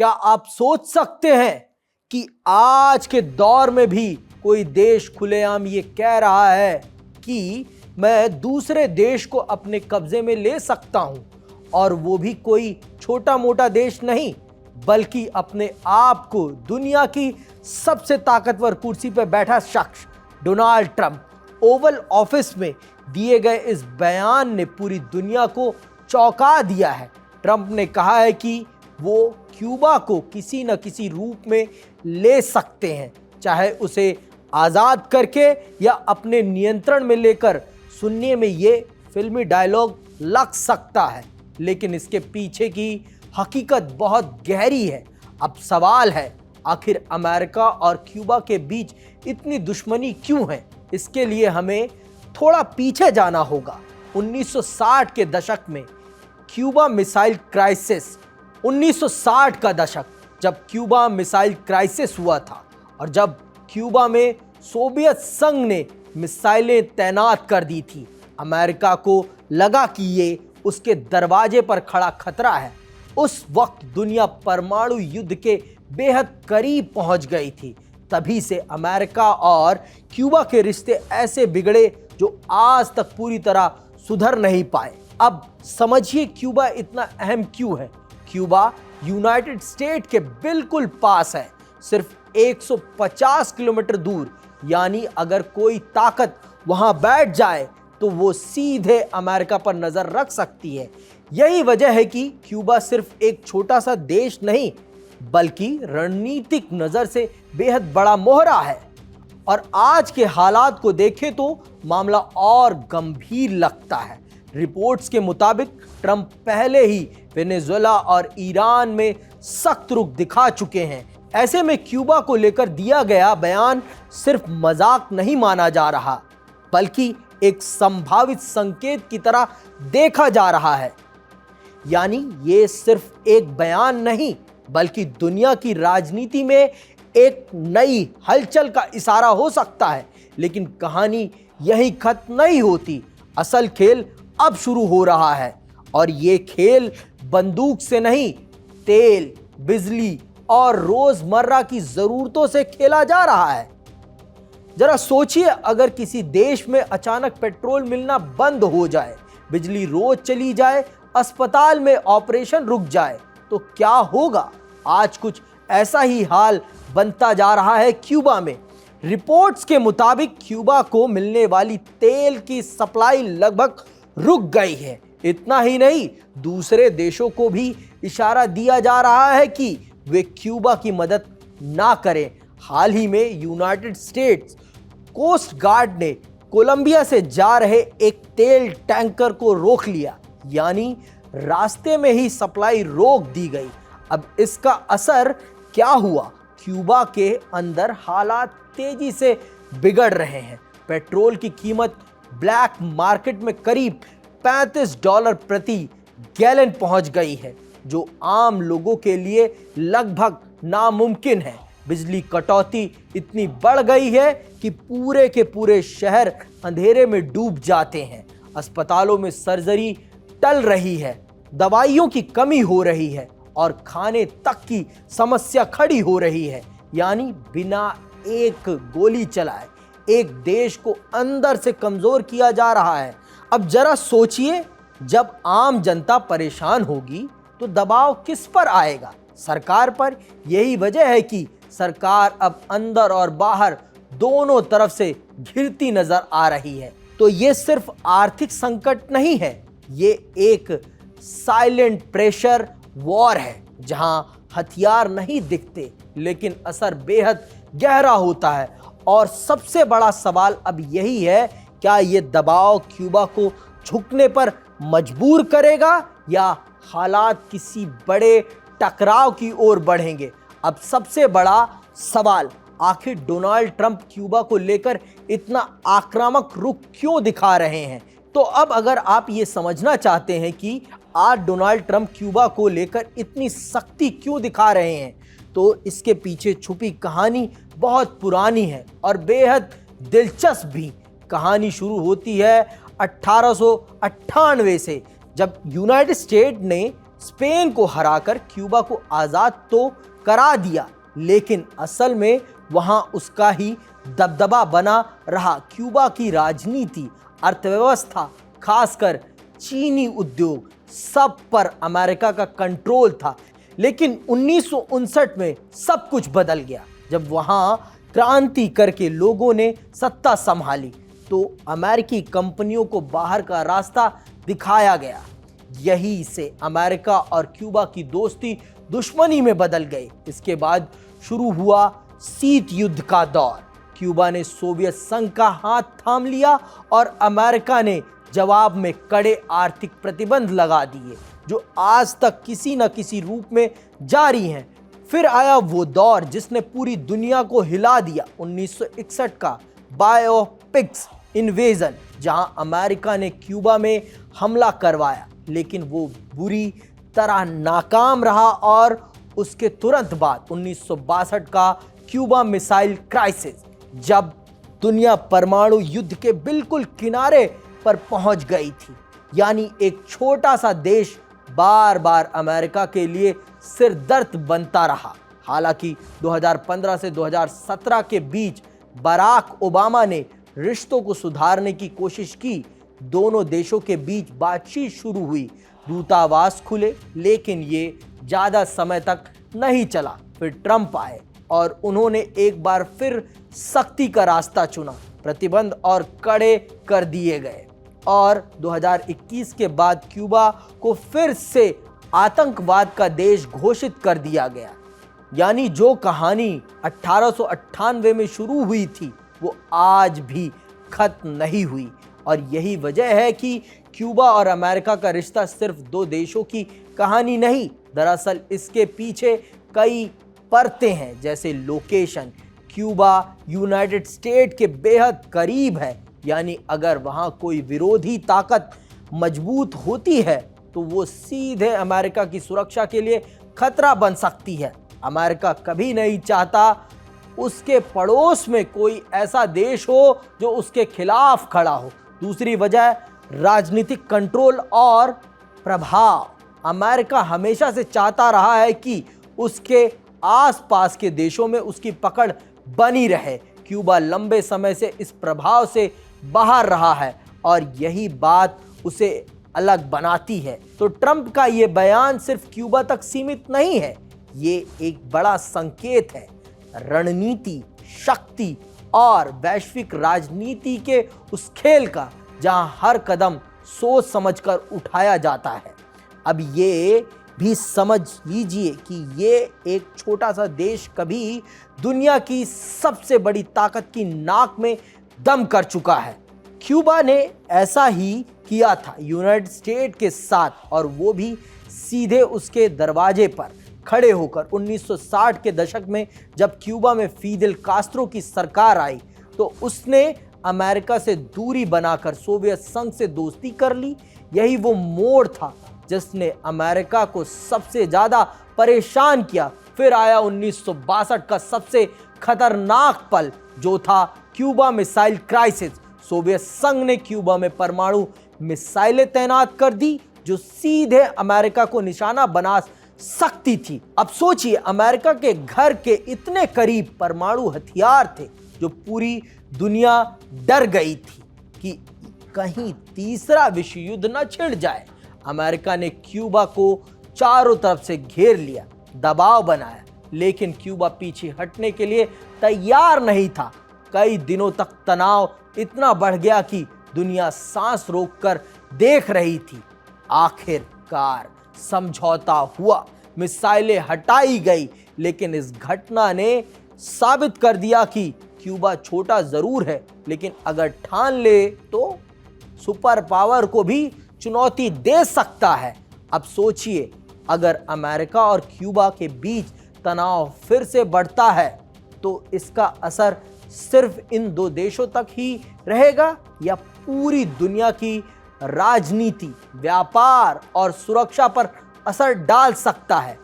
क्या आप सोच सकते हैं कि आज के दौर में भी कोई देश खुलेआम ये कह रहा है कि मैं दूसरे देश को अपने कब्जे में ले सकता हूं, और वो भी कोई छोटा मोटा देश नहीं, बल्कि अपने आप को दुनिया की सबसे ताकतवर कुर्सी पर बैठा शख्स डोनाल्ड ट्रंप। ओवल ऑफिस में दिए गए इस बयान ने पूरी दुनिया को चौंका दिया है। ट्रंप ने कहा है कि वो क्यूबा को किसी न किसी रूप में ले सकते हैं, चाहे उसे आज़ाद करके या अपने नियंत्रण में लेकर। सुनने में ये फिल्मी डायलॉग लग सकता है, लेकिन इसके पीछे की हकीकत बहुत गहरी है। अब सवाल है, आखिर अमेरिका और क्यूबा के बीच इतनी दुश्मनी क्यों है? इसके लिए हमें थोड़ा पीछे जाना होगा। 1960 के दशक में क्यूबा मिसाइल क्राइसिस, 1960 का दशक जब क्यूबा मिसाइल क्राइसिस हुआ था और जब क्यूबा में सोवियत संघ ने मिसाइलें तैनात कर दी थी, अमेरिका को लगा कि ये उसके दरवाजे पर खड़ा खतरा है। उस वक्त दुनिया परमाणु युद्ध के बेहद करीब पहुंच गई थी। तभी से अमेरिका और क्यूबा के रिश्ते ऐसे बिगड़े जो आज तक पूरी तरह सुधर नहीं पाए। अब समझिए क्यूबा इतना अहम क्यों है। क्यूबा यूनाइटेड स्टेट के बिल्कुल पास है, सिर्फ 150 किलोमीटर दूर। यानी अगर कोई ताकत वहां बैठ जाए तो वो सीधे अमेरिका पर नजर रख सकती है। यही वजह है कि क्यूबा सिर्फ एक छोटा सा देश नहीं, बल्कि रणनीतिक नजर से बेहद बड़ा मोहरा है। और आज के हालात को देखें तो मामला और गंभीर लगता है। रिपोर्ट्स के मुताबिक ट्रंप पहले ही वेनेजुएला और ईरान में सख्त रुख दिखा चुके हैं। ऐसे में क्यूबा को लेकर दिया गया बयान सिर्फ मजाक नहीं माना जा रहा, बल्कि एक संभावित संकेत की तरह देखा जा रहा है। यानी ये सिर्फ एक बयान नहीं, बल्कि दुनिया की राजनीति में एक नई हलचल का इशारा हो सकता है। लेकिन कहानी यही खत्म नहीं होती। असल खेल अब शुरू हो रहा है, और ये खेल बंदूक से नहीं, तेल, बिजली और रोजमर्रा की जरूरतों से खेला जा रहा है। जरा सोचिए, अगर किसी देश में अचानक पेट्रोल मिलना बंद हो जाए, बिजली रोज चली जाए, अस्पताल में ऑपरेशन रुक जाए, तो क्या होगा? आज कुछ ऐसा ही हाल बनता जा रहा है क्यूबा में। रिपोर्ट्स के मुताबिक क्यूबा को मिलने वाली तेल की सप्लाई लगभग रुक गई है। इतना ही नहीं, दूसरे देशों को भी इशारा दिया जा रहा है कि वे क्यूबा की मदद ना करें। हाल ही में यूनाइटेड स्टेट्स कोस्ट गार्ड ने कोलंबिया से जा रहे एक तेल टैंकर को रोक लिया, यानी रास्ते में ही सप्लाई रोक दी गई। अब इसका असर क्या हुआ? क्यूबा के अंदर हालात तेजी से बिगड़ रहे हैं। पेट्रोल की कीमत ब्लैक मार्केट में करीब $35 प्रति गैलन पहुंच गई है, जो आम लोगों के लिए लगभग नामुमकिन है। बिजली कटौती इतनी बढ़ गई है कि पूरे के पूरे शहर अंधेरे में डूब जाते हैं। अस्पतालों में सर्जरी टल रही है, दवाइयों की कमी हो रही है और खाने तक की समस्या खड़ी हो रही है। यानी बिना एक गोली चलाए एक देश को अंदर से कमजोर किया जा रहा है। अब जरा सोचिए, जब आम जनता परेशान होगी तो दबाव किस पर आएगा? सरकार पर। यही वजह है कि सरकार अब अंदर और बाहर दोनों तरफ से घिरती नजर आ रही है। तो ये सिर्फ आर्थिक संकट नहीं है, ये एक साइलेंट प्रेशर वॉर है, जहां हथियार नहीं दिखते लेकिन असर बेहद गहरा होता है। और सबसे बड़ा सवाल अब यही है, क्या ये दबाव क्यूबा को झुकने पर मजबूर करेगा या हालात किसी बड़े टकराव की ओर बढ़ेंगे? अब सबसे बड़ा सवाल, आखिर डोनाल्ड ट्रंप क्यूबा को लेकर इतना आक्रामक रुख क्यों दिखा रहे हैं? तो अब अगर आप ये समझना चाहते हैं कि आज डोनाल्ड ट्रंप क्यूबा को लेकर इतनी सख्ती क्यों दिखा रहे हैं, तो इसके पीछे छुपी कहानी बहुत पुरानी है और बेहद दिलचस्प भी। कहानी शुरू होती है 1898 से, जब यूनाइटेड स्टेट ने स्पेन को हराकर क्यूबा को आज़ाद तो करा दिया, लेकिन असल में वहां उसका ही दबदबा बना रहा। क्यूबा की राजनीति, अर्थव्यवस्था, खासकर चीनी उद्योग, सब पर अमेरिका का कंट्रोल था। लेकिन 1959 में सब कुछ बदल गया। जब वहां क्रांति करके लोगों ने सत्ता संभाली तो अमेरिकी कंपनियों को बाहर का रास्ता दिखाया गया। यही से अमेरिका और क्यूबा की दोस्ती दुश्मनी में बदल गई। इसके बाद शुरू हुआ शीत युद्ध का दौर। क्यूबा ने सोवियत संघ का हाथ थाम लिया और अमेरिका ने जवाब में कड़े आर्थिक प्रतिबंध लगा दिए, जो आज तक किसी न किसी रूप में जारी हैं। फिर आया वो दौर जिसने पूरी दुनिया को हिला दिया, 1961 का बायोपिक्स इन्वेजन, जहां अमेरिका ने क्यूबा में हमला करवाया, लेकिन वो बुरी तरह नाकाम रहा। और उसके तुरंत बाद 1962 का क्यूबा मिसाइल क्राइसिस, जब दुनिया परमाणु युद्ध के बिल्कुल किनारे पर पहुंच गई थी। यानी एक छोटा सा देश बार बार अमेरिका के लिए सिरदर्द बनता रहा। हालांकि 2015 से 2017 के बीच बराक ओबामा ने रिश्तों को सुधारने की कोशिश की। दोनों देशों के बीच बातचीत शुरू हुई, दूतावास खुले, लेकिन ये ज़्यादा समय तक नहीं चला। फिर ट्रंप आए और उन्होंने एक बार फिर सख्ती का रास्ता चुना। प्रतिबंध और कड़े कर दिए गए और 2021 के बाद क्यूबा को फिर से आतंकवाद का देश घोषित कर दिया गया। यानी जो कहानी 1898 में शुरू हुई थी वो आज भी खत्म नहीं हुई। और यही वजह है कि क्यूबा और अमेरिका का रिश्ता सिर्फ दो देशों की कहानी नहीं, दरअसल इसके पीछे कई परतें हैं। जैसे लोकेशन, क्यूबा यूनाइटेड स्टेट के बेहद करीब है, यानी अगर वहाँ कोई विरोधी ताकत मजबूत होती है तो वो सीधे अमेरिका की सुरक्षा के लिए खतरा बन सकती है। अमेरिका कभी नहीं चाहता उसके पड़ोस में कोई ऐसा देश हो जो उसके खिलाफ खड़ा हो। दूसरी वजह, राजनीतिक कंट्रोल और प्रभाव। अमेरिका हमेशा से चाहता रहा है कि उसके आसपास के देशों में उसकी पकड़ बनी रहे। क्यूबा लंबे समय से इस प्रभाव से बाहर रहा है और यही बात उसे अलग बनाती है। तो ट्रंप का ये बयान सिर्फ क्यूबा तक सीमित नहीं है, ये एक बड़ा संकेत है रणनीति, शक्ति और वैश्विक राजनीति के उस खेल का, जहां हर कदम सोच समझकर उठाया जाता है। अब ये भी समझ लीजिए कि ये एक छोटा सा देश कभी दुनिया की सबसे बड़ी ताकत की नाक में दम कर चुका है। क्यूबा ने ऐसा ही किया था यूनाइटेड स्टेट के साथ, और वो भी सीधे उसके दरवाजे पर खड़े होकर। 1960 के दशक में जब क्यूबा में फिदेल कास्त्रो की सरकार आई तो उसने अमेरिका से दूरी बनाकर सोवियत संघ से दोस्ती कर ली। यही वो मोड़ था जिसने अमेरिका को सबसे ज़्यादा परेशान किया। फिर आया 1962 का सबसे खतरनाक पल, जो था क्यूबा मिसाइल क्राइसिस। सोवियत संघ ने क्यूबा में परमाणु मिसाइलें तैनात कर दी जो सीधे अमेरिका को निशाना बना सकती थी। अब सोचिए, अमेरिका के घर के इतने करीब परमाणु हथियार थे जो पूरी दुनिया डर गई थी कि कहीं तीसरा विश्व युद्ध न छिड़ जाए। अमेरिका ने क्यूबा को चारों तरफ से घेर लिया, दबाव बनाया, लेकिन क्यूबा पीछे हटने के लिए तैयार नहीं था। कई दिनों तक तनाव इतना बढ़ गया कि दुनिया सांस रोककर देख रही थी। आखिरकार समझौता हुआ, मिसाइलें हटाई गई, लेकिन इस घटना ने साबित कर दिया कि क्यूबा छोटा जरूर है, लेकिन अगर ठान ले तो सुपर पावर को भी चुनौती दे सकता है। अब सोचिए, अगर अमेरिका और क्यूबा के बीच तनाव फिर से बढ़ता है तो इसका असर सिर्फ इन दो देशों तक ही रहेगा या पूरी दुनिया की राजनीति, व्यापार और सुरक्षा पर असर डाल सकता है।